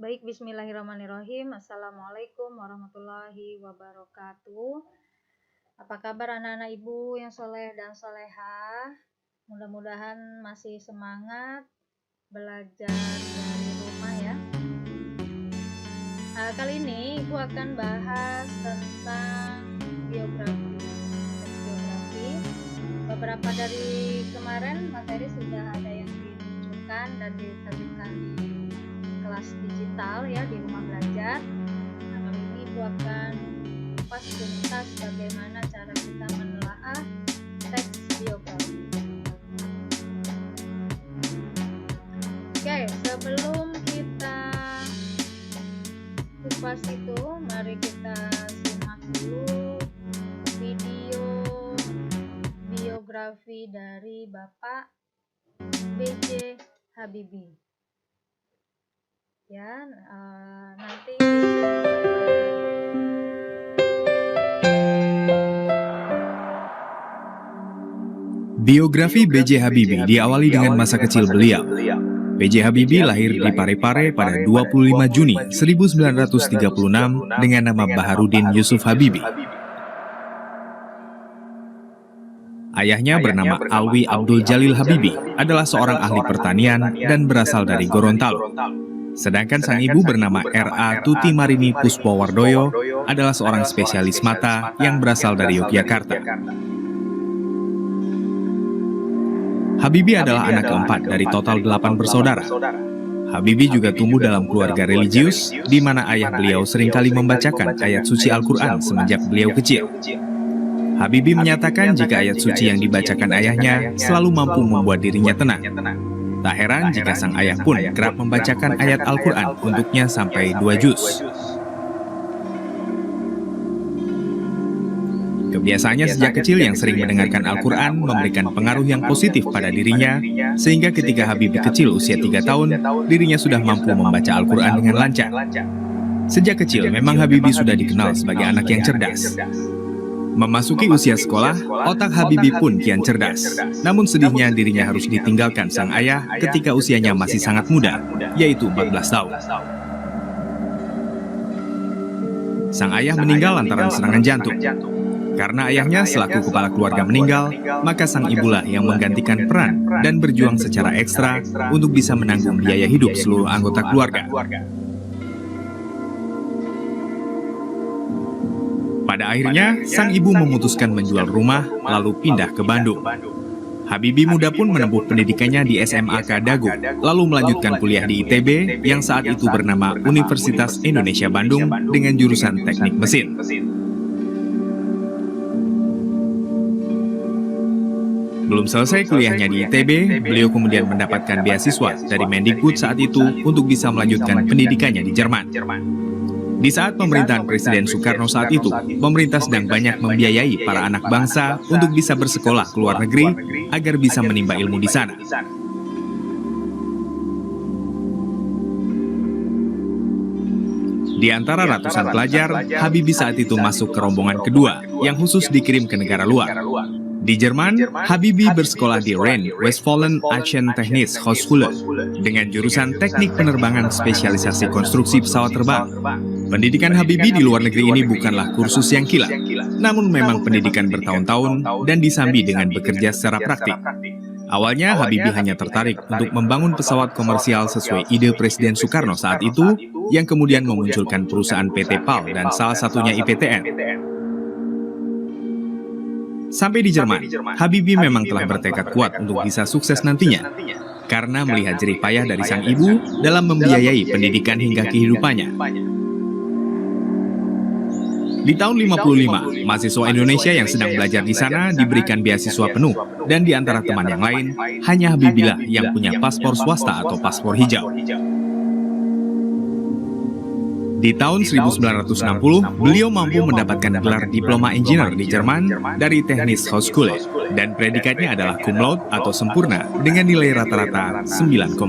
Baik, bismillahirrahmanirrahim. Assalamualaikum warahmatullahi wabarakatuh. Apa kabar anak-anak ibu yang soleh dan solehah? Mudah-mudahan masih semangat belajar dari rumah ya. Kali ini ibu akan bahas tentang biografi. Beberapa dari kemarin materi sudah ada yang ditunjukkan dan diterbitkan di kelas digital ya, di rumah belajar. Nah, kali ini ibu akan kupas tuntas bagaimana cara kita menelaah teks biografi. Oke, sebelum kita kupas itu, mari kita simak dulu video biografi dari Bapak B.J. Habibie. Ya, nanti Biografi B.J. Habibie diawali dengan masa kecil beliau. B.J. Habibie lahir di Parepare pada 25 Juni 1936 dengan nama Baharudin Yusuf Habibie. Ayahnya bernama Alwi Abdul Jalil Habibie, adalah seorang ahli pertanian dan berasal dari Gorontalo. Sedangkan sang ibu bernama R.A. Tuti Marini Puspowardoyo, adalah seorang spesialis mata yang berasal dari Yogyakarta. Habibie adalah anak keempat dari total 8 bersaudara. Habibie juga tumbuh dalam keluarga religius, di mana ayah beliau seringkali membacakan ayat suci Al-Quran semenjak beliau kecil. Habibie menyatakan jika ayat suci yang dibacakan ayahnya selalu mampu membuat dirinya tenang. Tak heran jika sang ayah pun kerap membacakan ayat Al-Quran untuknya sampai 2 juz. Kebiasaannya sejak kecil yang sering mendengarkan Al-Quran memberikan pengaruh yang positif pada dirinya, sehingga ketika Habibie kecil usia 3 tahun, dirinya sudah mampu membaca Al-Quran dengan lancar. Sejak kecil memang Habibie sudah dikenal sebagai anak yang cerdas. Memasuki usia sekolah, otak Habibie pun kian cerdas. Namun sedihnya dirinya harus ditinggalkan sang ayah ketika usianya masih sangat muda, yaitu 14 tahun. Sang ayah meninggal lantaran serangan jantung. Karena ayahnya selaku kepala keluarga meninggal, maka sang ibulah yang menggantikan peran dan berjuang secara ekstra untuk bisa menanggung biaya hidup seluruh anggota keluarga. Pada akhirnya, sang ibu memutuskan menjual rumah lalu pindah ke Bandung. Habibie muda pun menempuh pendidikannya di SMAK Dago, lalu melanjutkan kuliah di ITB yang saat itu bernama Universitas Indonesia Bandung dengan jurusan Teknik Mesin. Belum selesai kuliahnya di ITB, beliau kemudian mendapatkan beasiswa dari Mendikbud saat itu untuk bisa melanjutkan pendidikannya di Jerman. Di saat pemerintahan Presiden Soekarno saat itu, pemerintah sedang banyak membiayai para anak bangsa untuk bisa bersekolah ke luar negeri agar bisa menimba ilmu di sana. Di antara ratusan pelajar, Habibie saat itu masuk ke rombongan kedua yang khusus dikirim ke negara luar. Di Jerman, Habibie bersekolah di Rhine-Westfalen-Aachen Technische Hochschule dengan jurusan teknik penerbangan spesialisasi konstruksi pesawat terbang. Pendidikan Habibie di luar negeri ini bukanlah kursus yang kilat, namun memang pendidikan bertahun-tahun dan disambi dengan bekerja secara praktik. Awalnya Habibie hanya tertarik untuk membangun pesawat komersial sesuai ide Presiden Soekarno saat itu, yang kemudian memunculkan perusahaan PT PAL dan salah satunya IPTN. Sampai di Jerman, Habibie memang telah bertekad kuat untuk bisa sukses nantinya, karena melihat jerih payah dari sang ibu dalam membiayai pendidikan hingga kehidupannya. Di tahun 55, mahasiswa Indonesia yang sedang belajar di sana diberikan beasiswa penuh, dan di antara teman yang lain, hanya Habibie lah yang punya paspor swasta atau paspor hijau. Di tahun 1960, beliau mampu mendapatkan gelar diploma engineer di Jerman dari Technische Hochschule, dan predikatnya adalah cum laude atau sempurna dengan nilai rata-rata 9,5.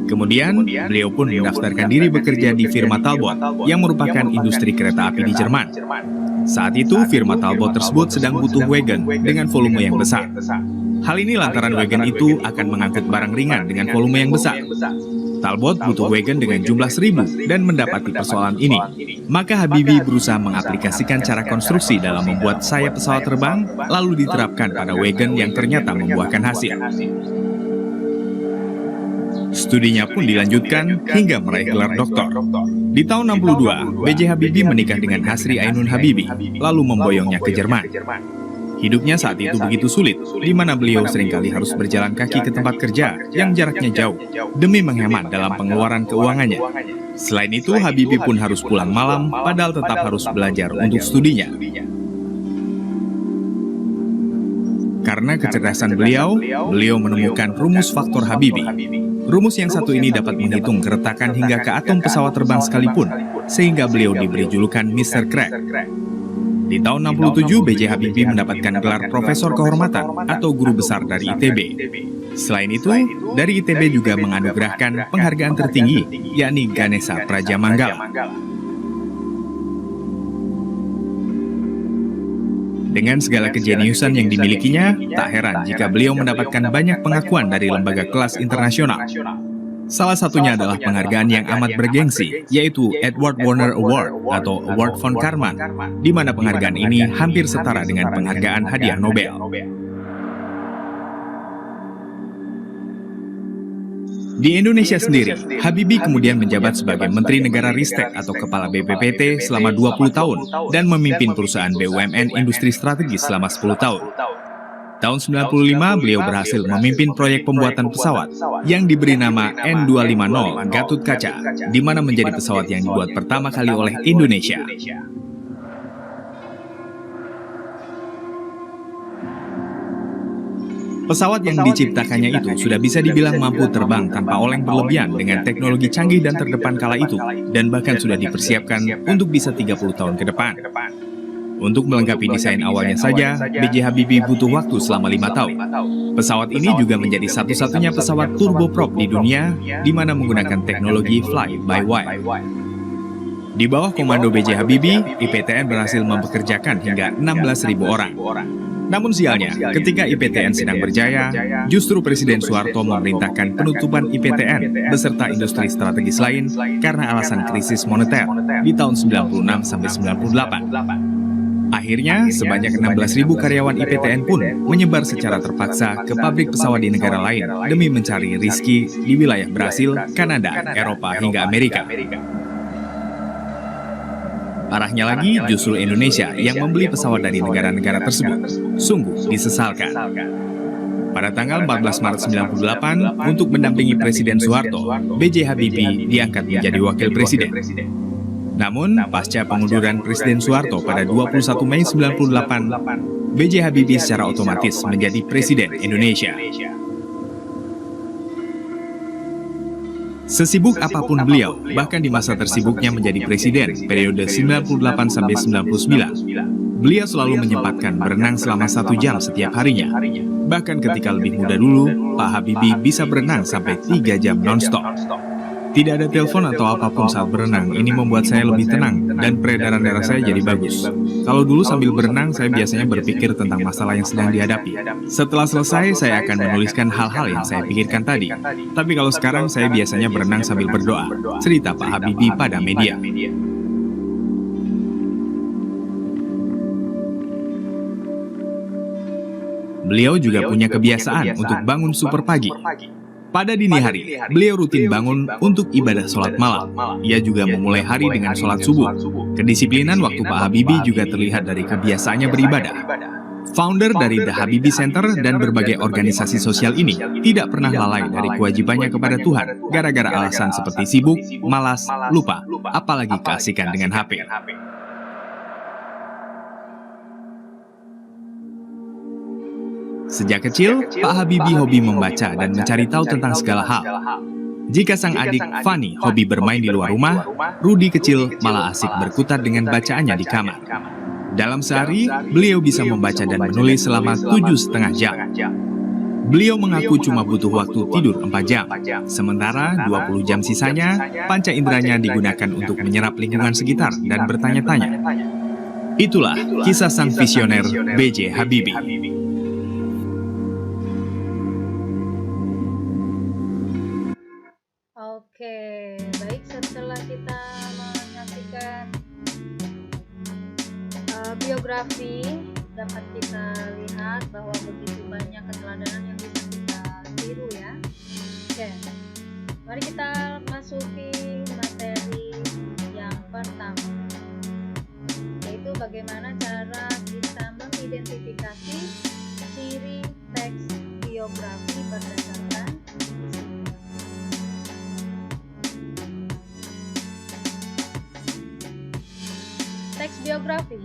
Kemudian, beliau pun mendaftarkan diri bekerja di firma Talbot, yang merupakan industri kereta api di Jerman. Saat itu, firma Talbot tersebut sedang butuh wagon dengan volume yang besar. Hal ini lantaran wagon itu akan mengangkut barang ringan dengan volume yang besar. Talbot butuh wagon dengan jumlah 1.000 dan mendapati persoalan ini. Maka Habibie berusaha mengaplikasikan cara konstruksi dalam membuat sayap pesawat terbang, lalu diterapkan pada wagon yang ternyata membuahkan hasil. Studinya pun dilanjutkan hingga meraih gelar doktor. Di tahun 62, B.J. Habibie menikah dengan Hasri Ainun Habibie, lalu memboyongnya ke Jerman. Hidupnya saat itu begitu sulit, di mana beliau seringkali harus berjalan kaki ke tempat kerja yang jaraknya jauh, demi menghemat dalam pengeluaran keuangannya. Selain itu, Habibie pun harus pulang malam, padahal tetap harus belajar untuk studinya. Karena kecerdasan beliau menemukan rumus faktor Habibie. Rumus yang satu ini dapat menghitung keretakan hingga ke atom pesawat terbang sekalipun, sehingga beliau diberi julukan Mr. Crack. Di tahun 67, B.J. Habibie mendapatkan gelar Profesor Kehormatan atau Guru Besar dari ITB. Selain itu, dari ITB juga menganugerahkan penghargaan tertinggi, yakni Ganesha Prajamanggala. Dengan segala kejeniusan yang dimilikinya, tak heran jika beliau mendapatkan banyak pengakuan dari lembaga kelas internasional. Salah satunya adalah penghargaan yang amat bergengsi, yaitu Edward Warner Award atau Award von Karman, di mana penghargaan ini hampir setara dengan penghargaan hadiah Nobel. Di Indonesia sendiri, Habibie kemudian menjabat sebagai Menteri Negara Ristek atau Kepala BPPT selama 20 tahun dan memimpin perusahaan BUMN industri strategis selama 10 tahun. Tahun 95, beliau berhasil memimpin proyek pembuatan pesawat yang diberi nama N250 Gatot Kaca, di mana menjadi pesawat yang dibuat pertama kali oleh Indonesia. Pesawat yang diciptakannya itu sudah bisa dibilang mampu terbang tanpa oleng berlebihan dengan teknologi canggih dan terdepan kala itu, dan bahkan sudah dipersiapkan untuk bisa 30 tahun ke depan. Untuk melengkapi desain awalnya saja, B.J. Habibie butuh waktu selama 5 tahun. Pesawat ini juga menjadi satu-satunya pesawat turboprop di dunia, di mana menggunakan teknologi fly-by-wire. Di bawah komando B.J. Habibie, IPTN berhasil mempekerjakan hingga 16.000 orang. Namun sialnya, ketika IPTN sedang berjaya, justru Presiden Soeharto memerintahkan penutupan IPTN beserta industri strategis lain karena alasan krisis moneter di tahun 96-98. Akhirnya, sebanyak 16.000 karyawan IPTN pun menyebar secara terpaksa ke pabrik pesawat di negara lain demi mencari rezeki di wilayah Brasil, Kanada, Eropa, hingga Amerika. Parahnya lagi, justru Indonesia yang membeli pesawat dari negara-negara tersebut. Sungguh disesalkan. Pada tanggal 14 Maret 98, untuk mendampingi Presiden Soeharto, B.J. Habibie diangkat menjadi Wakil Presiden. Namun, pasca pengunduran Presiden Soeharto pada 21 Mei 98, B.J. Habibie secara otomatis menjadi Presiden Indonesia. Sesibuk apapun beliau, bahkan di masa tersibuknya menjadi Presiden periode 98-99, beliau selalu menyempatkan berenang selama 1 jam setiap harinya. Bahkan ketika lebih muda dulu, Pak Habibie bisa berenang sampai 3 jam non-stop. Tidak ada telepon atau apapun saat berenang, ini membuat saya lebih tenang dan peredaran darah saya jadi bagus. Kalau dulu sambil berenang, saya biasanya berpikir tentang masalah yang sedang dihadapi. Setelah selesai, saya akan menuliskan hal-hal yang saya pikirkan tadi. Tapi kalau sekarang, saya biasanya berenang sambil berdoa. Cerita Pak Habibie pada media. Beliau juga punya kebiasaan untuk bangun super pagi. Pada dini hari, beliau rutin bangun untuk ibadah sholat malam. Ia juga memulai hari dengan sholat subuh. Kedisiplinan waktu Pak Habibie juga terlihat dari kebiasaannya beribadah. Founder dari The Habibie Center dan berbagai organisasi sosial ini tidak pernah lalai dari kewajibannya kepada Tuhan, gara-gara alasan seperti sibuk, malas, lupa, apalagi keasikan dengan HP. Sejak kecil, Pak Habibie hobi membaca dan mencari tahu tentang segala hal. Jika sang adik Fani hobi bermain di luar rumah, Rudi kecil malah asik berkutat dengan bacaannya di kamar. Dalam sehari, beliau bisa membaca dan menulis selama 7,5 jam. Beliau mengaku cuma butuh waktu tidur 4 jam, sementara 20 jam sisanya, panca inderanya digunakan untuk menyerap lingkungan sekitar dan bertanya-tanya. Itulah kisah sang visioner B.J. Habibie. Oke, baik, setelah kita menyaksikan biografi, dapat kita lihat bahwa begitu banyak keteladanan yang bisa kita tiru ya. Oke, mari kita masuki materi yang pertama, yaitu bagaimana cara kita mengidentifikasi ciri teks biografi berdasarkan isi. Teks biografi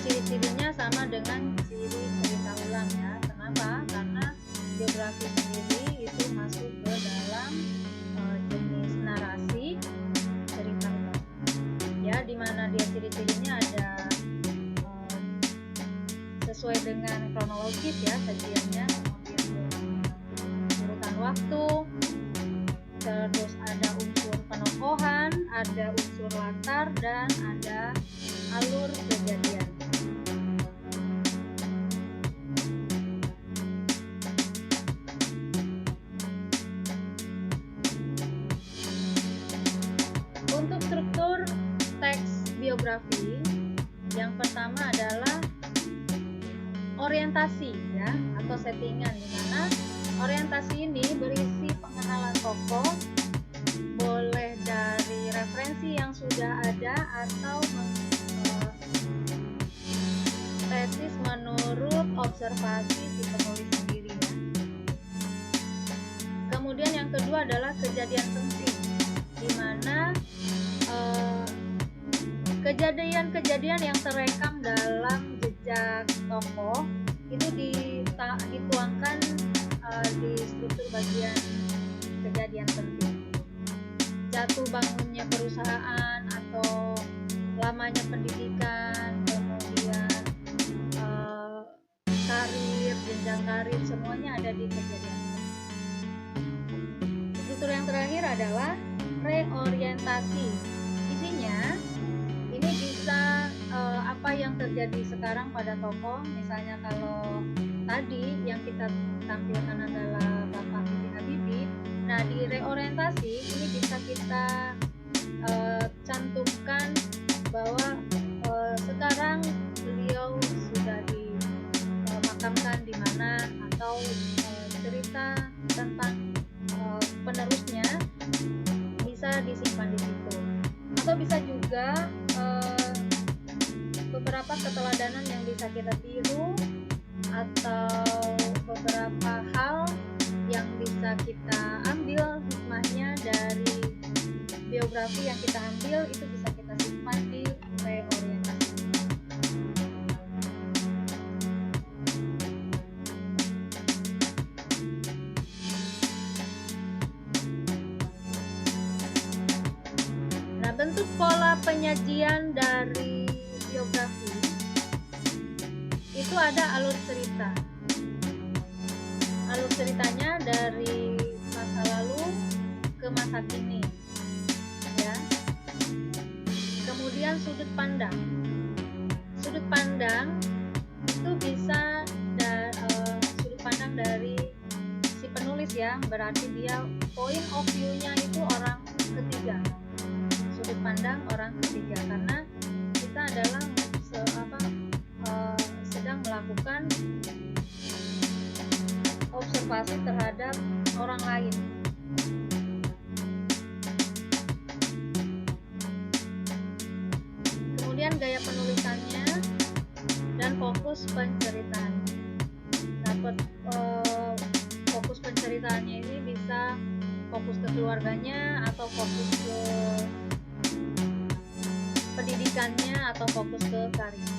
ciri-cirinya sama dengan ciri cerita ulang ya. Kenapa? Karena biografi sendiri itu masuk ke dalam jenis narasi cerita ulang. Ya, dimana dia ciri-cirinya ada sesuai dengan kronologis ya sajiannya, kemudian urutan waktu, terus ada unsur penokohan, ada unsur latar, dan ada alur kejadian. Untuk struktur teks biografi, yang pertama adalah orientasi ya, atau settingan, di mana orientasi ini berisi pengenalan tokoh, boleh dari referensi yang sudah ada atau tesis menurut observasi si penulis sendiri ya. Kemudian yang kedua adalah kejadian penting, di mana kejadian-kejadian yang terekam dalam jejak tokoh itu dituangkan di struktur bagian kejadian penting. Jatuh bangunnya perusahaan atau lamanya pendidikan, kemudian karir, jenjang karir, semuanya ada di kejadian penting. Struktur yang terakhir adalah reorientasi. Isinya ini bisa apa yang terjadi sekarang pada tokoh. Misalnya kalau tadi yang kita tampilkan adalah Bapak B.J. Habibie, nah di reorientasi ini bisa kita cantumkan bahwa sekarang beliau sudah dimakamkan di mana, atau cerita tentang penerusnya bisa disimpan di situ. Atau bisa juga beberapa keteladanan yang bisa kita tiru, atau beberapa hal yang bisa kita ambil hikmahnya dari biografi yang kita ambil, itu bisa kita simpan di reorientasi. Nah, bentuk pola penyajian dari biografi itu ada alur cerita. Alur ceritanya dari masa lalu ke masa kini ya. Kemudian sudut pandang. Sudut pandang itu bisa sudut pandang dari si penulis ya, berarti dia point of view-nya itu orang ketiga. Sudut pandang orang ketiga, karena kita adalah sedang melakukan observasi terhadap orang lain. Kemudian gaya penulisannya dan fokus penceritaan. Nah, fokus penceritaannya ini bisa fokus ke keluarganya, atau fokus ke pendidikannya, atau fokus ke karir.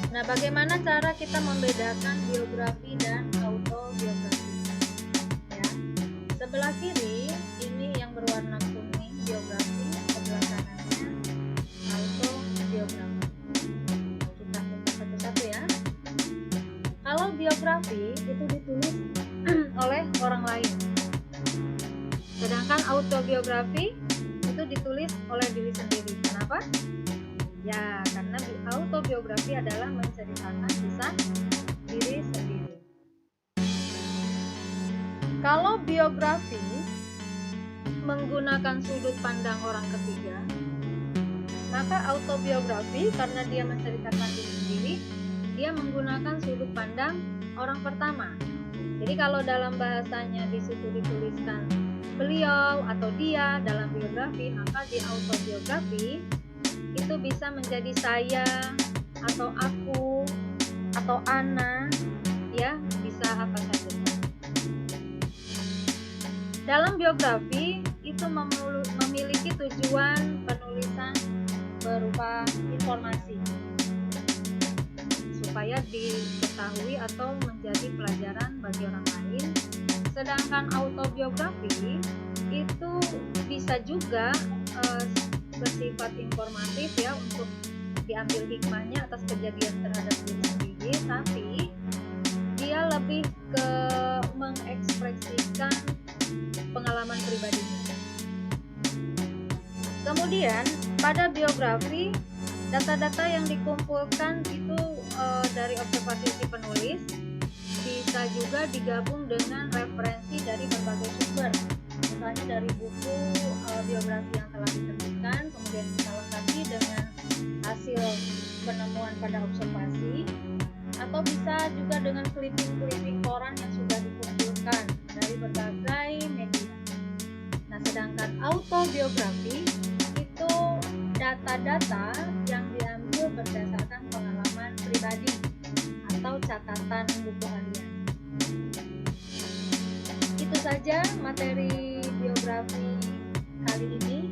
Nah, bagaimana cara kita membedakan biografi dan autobiografi? Ya, sebelah kiri ini yang berwarna kuning biografi, sebelah kanannya autobiografi. Kita buka satu-satu ya. Kalau biografi itu ditulis oleh orang lain, sedangkan autobiografi itu ditulis oleh diri sendiri. Kenapa? Ya, karena autobiografi adalah menceritakan kisah diri sendiri. Kalau biografi menggunakan sudut pandang orang ketiga, maka autobiografi karena dia menceritakan diri sendiri, dia menggunakan sudut pandang orang pertama. Jadi kalau dalam bahasanya di situ dituliskan beliau atau dia dalam biografi, maka di autobiografi itu bisa menjadi saya atau aku atau ana, ya, bisa apa saja. Dalam biografi itu memiliki tujuan penulisan berupa informasi supaya diketahui atau menjadi pelajaran bagi orang lain. Sedangkan autobiografi itu bisa juga bersifat informatif, ya, untuk diambil hikmahnya atas kejadian terhadap diri sendiri, tapi dia lebih ke mengekspresikan pengalaman pribadinya. Kemudian pada biografi, data-data yang dikumpulkan itu dari observasi si penulis, bisa juga digabung dengan referensi dari berbagai sumber, misalnya dari buku biografi yang telah diterbitkan, kemudian kita lengkapi dengan hasil penemuan pada observasi, atau bisa juga dengan clipping-clipping koran yang sudah dikumpulkan dari berbagai media. Nah, sedangkan autobiografi itu data-data yang diambil berdasarkan pengalaman pribadi atau catatan buku harian. Itu saja materi biografi kali ini.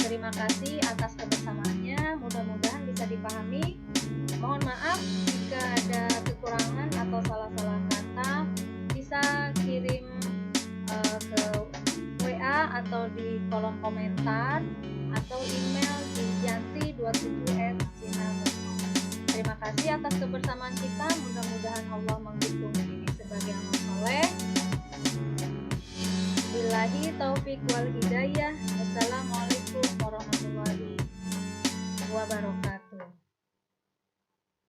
Terima kasih atas kebersamaannya, mudah-mudahan bisa dipahami. Mohon maaf jika ada kekurangan atau salah-salah kata, bisa kirim ke WA atau di kolom komentar atau email di janti27@gmail.com. Terima kasih atas kebersamaan kita, mudah-mudahan Allah menghitung ini sebagai amal soleh. Billahi taufik wal hidayah. Wassalamualaikum warahmatullahi wabarakatuh.